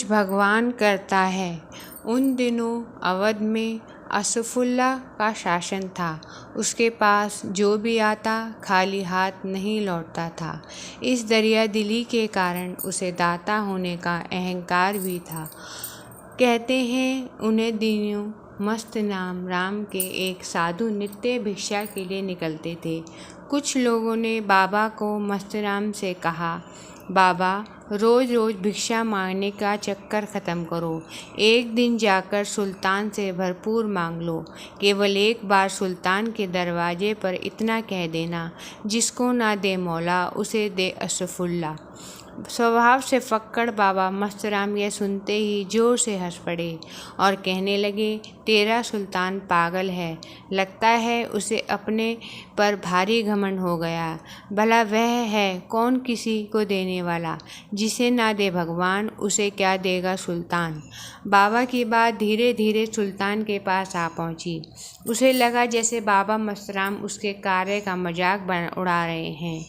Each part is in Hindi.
भगवान करता है। उन दिनों अवध में असफुल्ला का शासन था। उसके पास जो भी आता खाली हाथ नहीं लौटता था। इस दरिया दिली के कारण उसे दाता होने का अहंकार भी था। कहते हैं उन्हें दिनों मस्त नाम राम के एक साधु नित्य भिक्षा के लिए निकलते थे। कुछ लोगों ने बाबा को मस्तराम से कहा, बाबा रोज़ रोज़ भिक्षा मांगने का चक्कर ख़त्म करो। एक दिन जाकर सुल्तान से भरपूर मांग लो। केवल एक बार सुल्तान के दरवाजे पर इतना कह देना, जिसको ना दे मौला उसे दे असफुल्ला। स्वभाव से फक्कड़ बाबा मस्तराम यह सुनते ही जोर से हंस पड़े और कहने लगे, तेरा सुल्तान पागल है। लगता है उसे अपने पर भारी घमंड हो गया। भला वह है कौन किसी को देने वाला? जिसे ना दे भगवान उसे क्या देगा सुल्तान। बाबा की बात धीरे धीरे सुल्तान के पास आ पहुंची। उसे लगा जैसे बाबा मस्तराम उसके कार्य का मजाक उड़ा रहे हैं।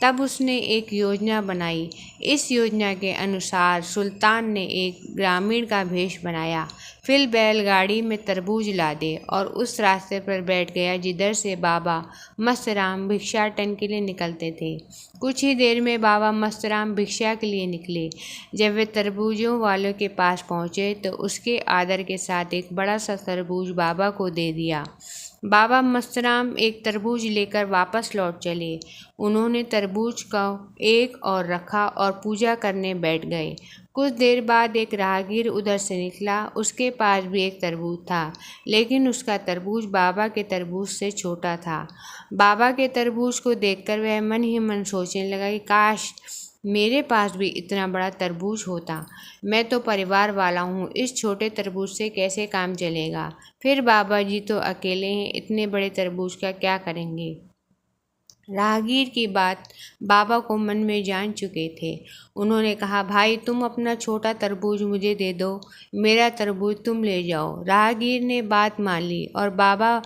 तब उसने एक योजना बनाई। इस योजना के अनुसार सुल्तान ने एक ग्रामीण का भेष बनाया, फिर बैलगाड़ी में तरबूज लादे और उस रास्ते पर बैठ गया जिधर से बाबा मस्तराम भिक्षाटन के लिए निकलते थे। कुछ ही देर में बाबा मस्तराम भिक्षा के लिए निकले। जब वे तरबूजों वालों के पास पहुँचे तो उसके आदर के साथ एक बड़ा सा तरबूज बाबा को दे दिया। बाबा मस्तराम एक तरबूज लेकर वापस लौट चले। उन्होंने तरबूज का एक और रखा और पूजा करने बैठ गए। कुछ देर बाद एक राहगीर उधर से निकला। उसके पास भी एक तरबूज था, लेकिन उसका तरबूज बाबा के तरबूज से छोटा था। बाबा के तरबूज को देखकर वह मन ही मन सोचने लगा कि काश मेरे पास भी इतना बड़ा तरबूज होता। मैं तो परिवार वाला हूँ, इस छोटे तरबूज से कैसे काम चलेगा। फिर बाबा जी तो अकेले हैं, इतने बड़े तरबूज का क्या करेंगे। राहगीर की बात बाबा को मन में जान चुके थे। उन्होंने कहा, भाई तुम अपना छोटा तरबूज मुझे दे दो, मेरा तरबूज तुम ले जाओ। राहगीर ने बात मान ली और बाबा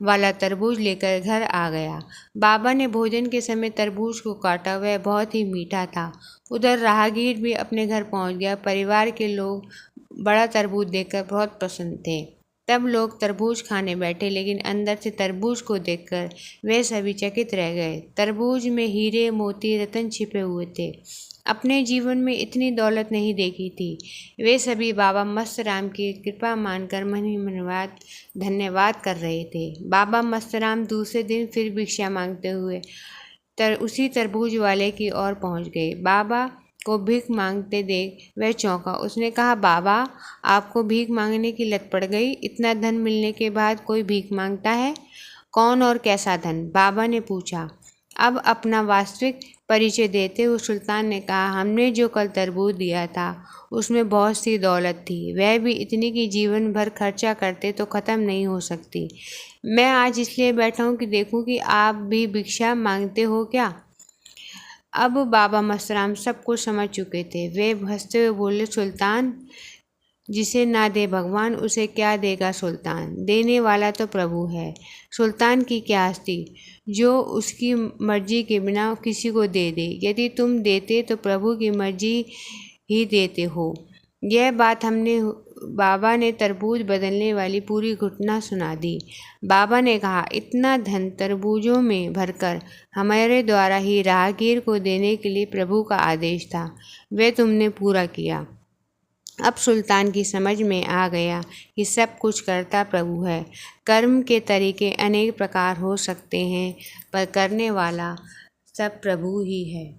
वाला तरबूज लेकर घर आ गया। बाबा ने भोजन के समय तरबूज को काटा, वह बहुत ही मीठा था। उधर राहगीर भी अपने घर पहुंच गया। परिवार के लोग बड़ा तरबूज देखकर बहुत प्रसन्न थे। तब लोग तरबूज खाने बैठे, लेकिन अंदर से तरबूज को देखकर वे सभी चकित रह गए। तरबूज में हीरे मोती रत्न छिपे हुए थे। अपने जीवन में इतनी दौलत नहीं देखी थी। वे सभी बाबा मस्तराम की कृपा मानकर मन ही मन धन्यवाद कर रहे थे। बाबा मस्तराम दूसरे दिन फिर भिक्षा मांगते हुए उसी तरबूज वाले की ओर पहुंच गए। बाबा को भीख मांगते देख वह चौंका। उसने कहा, बाबा आपको भीख मांगने की लत पड़ गई? इतना धन मिलने के बाद कोई भीख मांगता है? कौन और कैसा धन? बाबा ने पूछा। अब अपना वास्तविक परिचय देते हुए सुल्तान ने कहा, हमने जो कल तरबूज दिया था उसमें बहुत सी दौलत थी, वह भी इतनी कि जीवन भर खर्चा करते तो ख़त्म नहीं हो सकती। मैं आज इसलिए बैठा हूँ कि देखूँ कि आप भी भिक्षा मांगते हो क्या। अब बाबा मस्तराम सब कुछ समझ चुके थे। वे हंसते हुए बोले, सुल्तान जिसे ना दे भगवान उसे क्या देगा सुल्तान। देने वाला तो प्रभु है। सुल्तान की क्या हस्ती जो उसकी मर्जी के बिना किसी को दे दे। यदि तुम देते तो प्रभु की मर्जी ही देते हो। यह बात हमने बाबा ने तरबूज बदलने वाली पूरी घटना सुना दी। बाबा ने कहा, इतना धन तरबूजों में भरकर हमारे द्वारा ही राहगीर को देने के लिए प्रभु का आदेश था, वह तुमने पूरा किया। अब सुल्तान की समझ में आ गया कि सब कुछ करता प्रभु है। कर्म के तरीके अनेक प्रकार हो सकते हैं, पर करने वाला सब प्रभु ही है।